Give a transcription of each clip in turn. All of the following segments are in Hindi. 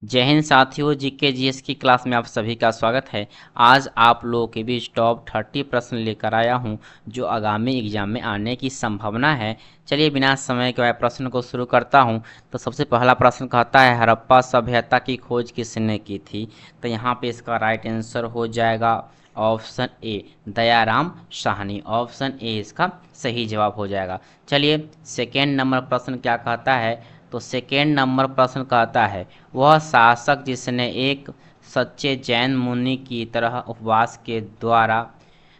जय हिंद साथियों, जीके जीएस की क्लास में आप सभी का स्वागत है। आज आप लोगों के बीच टॉप 30 प्रश्न लेकर आया हूं जो आगामी एग्जाम में आने की संभावना है। चलिए बिना समय के प्रश्न को शुरू करता हूं। तो सबसे पहला प्रश्न कहता है, हड़प्पा सभ्यता की खोज किसने की थी? तो यहाँ पे इसका राइट आंसर हो जाएगा option A, Dayaram Sahni. Option A इसका सही जवाब हो जाएगा। चलिए सेकेंड नंबर प्रश्न क्या कहता है? तो सेकेंड नंबर प्रश्न कहता है, वह शासक जिसने एक सच्चे जैन मुनि की तरह उपवास के द्वारा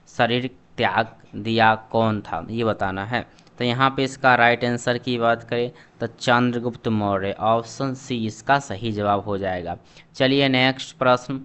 शरीर त्याग दिया कौन था? ये बताना है। तो यहाँ पे इसका राइट आंसर की बात करें तो चंद्रगुप्त मौर्य। ऑप्शन सी इसका सही जवाब हो जाएगा। चलिए नेक्स्ट प्रश्न।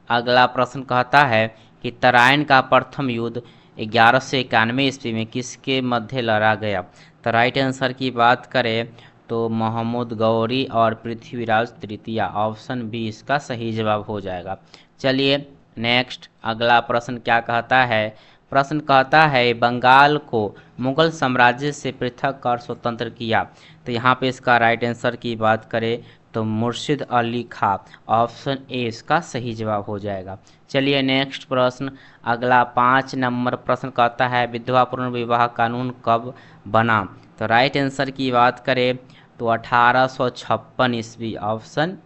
अगला प्रश्न कहता है कि तराइन का प्रथम युद्ध 1191 ईस्वी में किसके मध्य लड़ा गया? तो राइट आंसर की बात करें तो मोहम्मद गौरी और पृथ्वीराज तृतीया। ऑप्शन बी इसका सही जवाब हो जाएगा। चलिए नेक्स्ट अगला प्रश्न क्या कहता है? प्रश्न कहता है, बंगाल को मुगल साम्राज्य से पृथक कर स्वतंत्र किया। तो यहाँ पे इसका राइट आंसर की बात करें तो मुर्शिद अली खां। ऑप्शन ए इसका सही जवाब हो जाएगा। चलिए नेक्स्ट प्रश्न। अगला 5 नंबर प्रश्न कहता है, विधवा पुनर्विवाह कानून कब बना? तो राइट आंसर की बात करें तो 1856 ईस्वी। ऑप्शन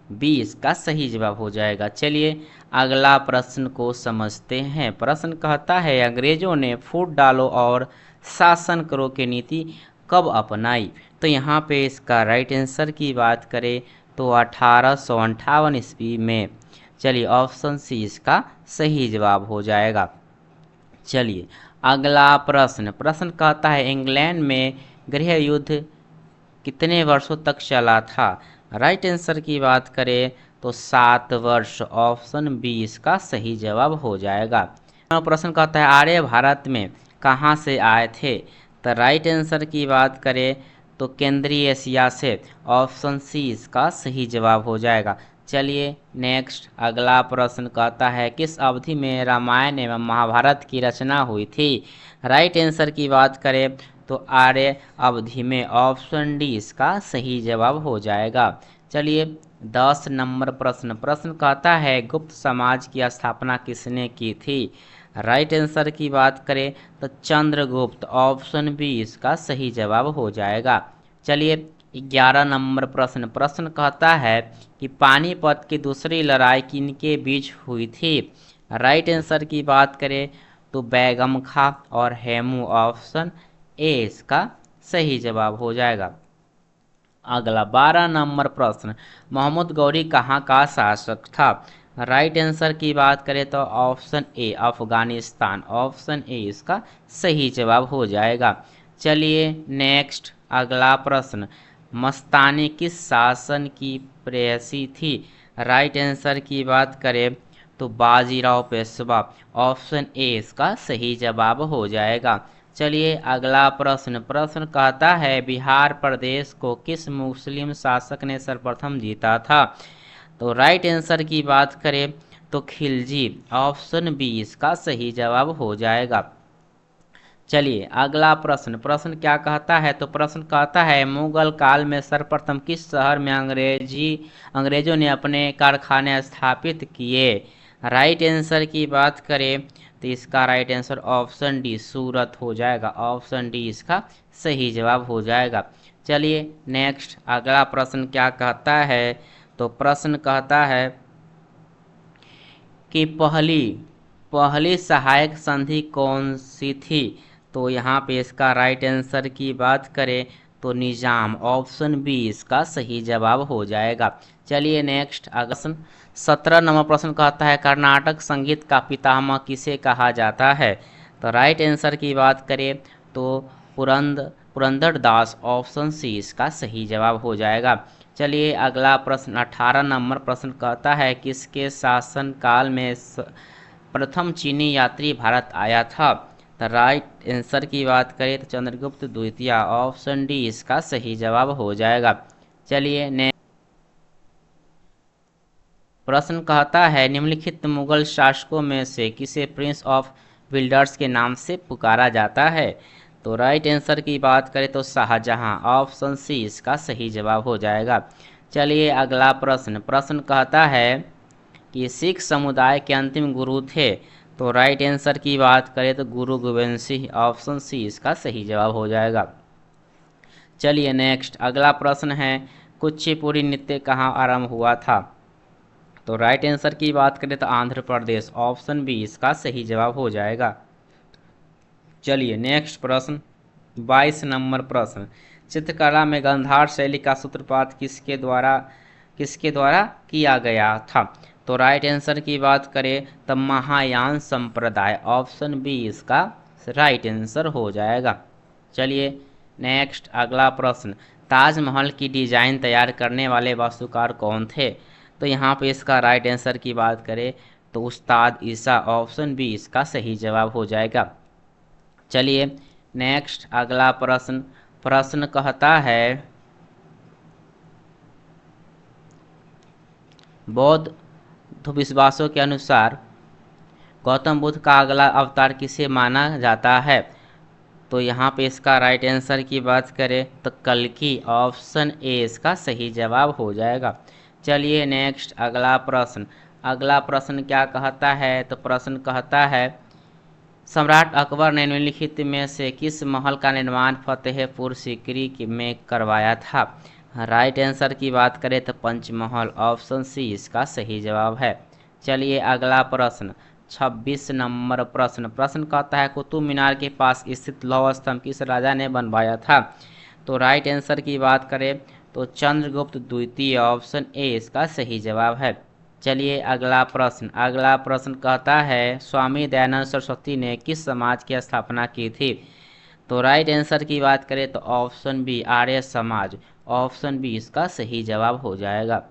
बी इसका सही जवाब हो जाएगा। चलिए अगला प्रश्न को समझते हैं। प्रश्न कहता है, अंग्रेजों ने फूट डालो और शासन करो की नीति कब अपनाई? तो यहाँ पे इसका राइट आंसर की बात करें तो 1858 ईस्वी में। चलिए ऑप्शन सी इसका सही जवाब हो जाएगा। चलिए अगला प्रश्न। प्रश्न कहता है, इंग्लैंड में गृह युद्ध कितने वर्षों तक चला था? राइट आंसर की बात करें तो 7 वर्ष। ऑप्शन बी इसका सही जवाब हो जाएगा। प्रश्न कहता है, आर्य भारत में कहाँ से आए थे? तो राइट आंसर की बात करें तो केंद्रीय एशिया से। ऑप्शन सी इसका सही जवाब हो जाएगा। चलिए नेक्स्ट अगला प्रश्न कहता है, किस अवधि में रामायण एवं महाभारत की रचना हुई थी? राइट आंसर की बात करें तो आर्य अवधि में। ऑप्शन डी इसका सही जवाब हो जाएगा। चलिए 10 नंबर प्रश्न। प्रश्न कहता है, गुप्त समाज की स्थापना किसने की थी? राइट आंसर की बात करें तो चंद्रगुप्त। ऑप्शन बी इसका सही जवाब हो जाएगा। चलिए 11 नंबर प्रश्न। प्रश्न कहता है कि पानीपत की दूसरी लड़ाई किनके बीच हुई थी? राइट आंसर की बात करें तो बैगम खां और हेमू। ऑप्शन ए इसका सही जवाब हो जाएगा। अगला 12 नंबर प्रश्न। मोहम्मद गौरी कहाँ का शासक था? राइट आंसर की बात करें तो option A Afghanistan. Option A इसका सही जवाब हो जाएगा। चलिए नेक्स्ट अगला प्रश्न। मस्तानी किस शासन की प्रेयसी थी? राइट आंसर की बात करें तो बाजीराव पेशवा। ऑप्शन ए इसका सही जवाब हो जाएगा। चलिए अगला प्रश्न। प्रश्न कहता है, बिहार प्रदेश को किस मुस्लिम शासक ने सर्वप्रथम जीता था? तो राइट आंसर की बात करें तो खिलजी। ऑप्शन बी इसका सही जवाब हो जाएगा। चलिए अगला प्रश्न। प्रश्न क्या कहता है? तो प्रश्न कहता है, मुगल काल में सर्वप्रथम किस शहर में अंग्रेजों ने अपने कारखाने स्थापित किए? राइट आंसर की बात करें तो इसका राइट आंसर ऑप्शन डी सूरत हो जाएगा। ऑप्शन डी इसका सही जवाब हो जाएगा। चलिए नेक्स्ट अगला प्रश्न क्या कहता है? तो प्रश्न कहता है कि पहली पहली सहायक संधि कौन सी थी? तो यहाँ पे इसका राइट आंसर की बात करें तो निजाम। ऑप्शन बी इसका सही जवाब हो जाएगा। चलिए नेक्स्ट अगला 17 नंबर प्रश्न कहता है, कर्नाटक संगीत का पितामह किसे कहा जाता है? तो राइट आंसर की बात करें तो पुरंदर दास। ऑप्शन सी इसका सही जवाब हो जाएगा। चलिए अगला प्रश्न 18 नंबर प्रश्न कहता है, किसके शासनकाल में प्रथम चीनी यात्री भारत आया था? तो राइट आंसर की बात करें तो चंद्रगुप्त द्वितीय। ऑप्शन डी इसका सही जवाब हो जाएगा। चलिए प्रश्न कहता है, निम्नलिखित मुगल शासकों में से किसे प्रिंस ऑफ बिल्डर्स के नाम से पुकारा जाता है? तो राइट आंसर की बात करें तो शाहजहां। ऑप्शन सी इसका सही जवाब हो जाएगा। चलिए अगला प्रश्न प्रश्न कहता है कि सिख समुदाय के अंतिम गुरु थे। तो राइट आंसर की बात करें तो गुरु गोविंद सिंह, ऑप्शन सी इसका सही जवाब हो जाएगा। चलिए नेक्स्ट अगला प्रश्न है कुचिपुड़ी नृत्य कहाँ आरंभ हुआ था। तो राइट आंसर की बात करें तो आंध्र प्रदेश, ऑप्शन बी इसका सही जवाब हो जाएगा। चलिए नेक्स्ट प्रश्न 22 नंबर प्रश्न, चित्रकला में गांधार शैली का सूत्रपात किसके द्वारा किया गया था। तो राइट आंसर की बात करें तो महायान संप्रदाय, ऑप्शन बी इसका राइट आंसर हो जाएगा। चलिए नेक्स्ट अगला प्रश्न, ताजमहल की डिजाइन तैयार करने वाले वास्तुकार कौन थे। तो यहाँ पे इसका राइट आंसर की बात करें तो उस्ताद ईसा, ऑप्शन बी इसका सही जवाब हो जाएगा। चलिए नेक्स्ट अगला प्रश्न कहता है बौद्ध विश्वासों के अनुसार गौतम बुद्ध का अगला अवतार किसे माना जाता है। तो यहाँ पे इसका राइट आंसर की बात करें तो कल्कि, ऑप्शन ए इसका सही जवाब हो जाएगा। चलिए नेक्स्ट अगला प्रश्न क्या कहता है। तो प्रश्न कहता है सम्राट अकबर ने निम्नलिखित में से किस महल का निर्माण फतेहपुर सीकरी में करवाया था। राइट आंसर की बात करें तो पंचमहल, ऑप्शन सी इसका सही जवाब है। चलिए अगला प्रश्न 26 नंबर प्रश्न कहता है कुतुब मीनार के पास स्थित लौह स्तंभ किस राजा ने बनवाया था। तो राइट आंसर की बात करें तो चंद्रगुप्त द्वितीय, ऑप्शन ए इसका सही जवाब है। चलिए अगला प्रश्न कहता है स्वामी दयानंद सरस्वती ने किस समाज की स्थापना की थी। तो राइट आंसर की बात करें तो option B Arya Samaj, option B इसका सही जवाब हो जाएगा।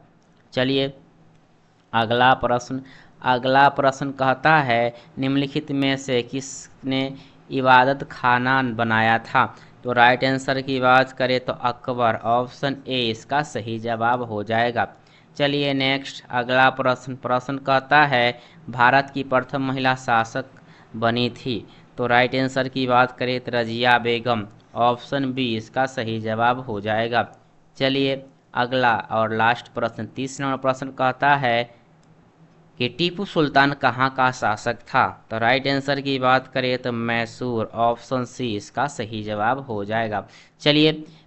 चलिए अगला प्रश्न कहता है निम्नलिखित में से किसने इबादत खाना बनाया था। तो राइट आंसर की बात करें तो अकबर, ऑप्शन ए इसका सही जवाब हो जाएगा। चलिए नेक्स्ट अगला प्रश्न कहता है भारत की प्रथम महिला शासक बनी थी। तो राइट आंसर की बात करें तो रजिया बेगम, ऑप्शन बी इसका सही जवाब हो जाएगा। चलिए अगला और लास्ट प्रश्न 30 नंबर प्रश्न कहता है कि टीपू सुल्तान कहाँ का शासक था। तो राइट आंसर की बात करें तो मैसूर, ऑप्शन सी इसका सही जवाब हो जाएगा। चलिए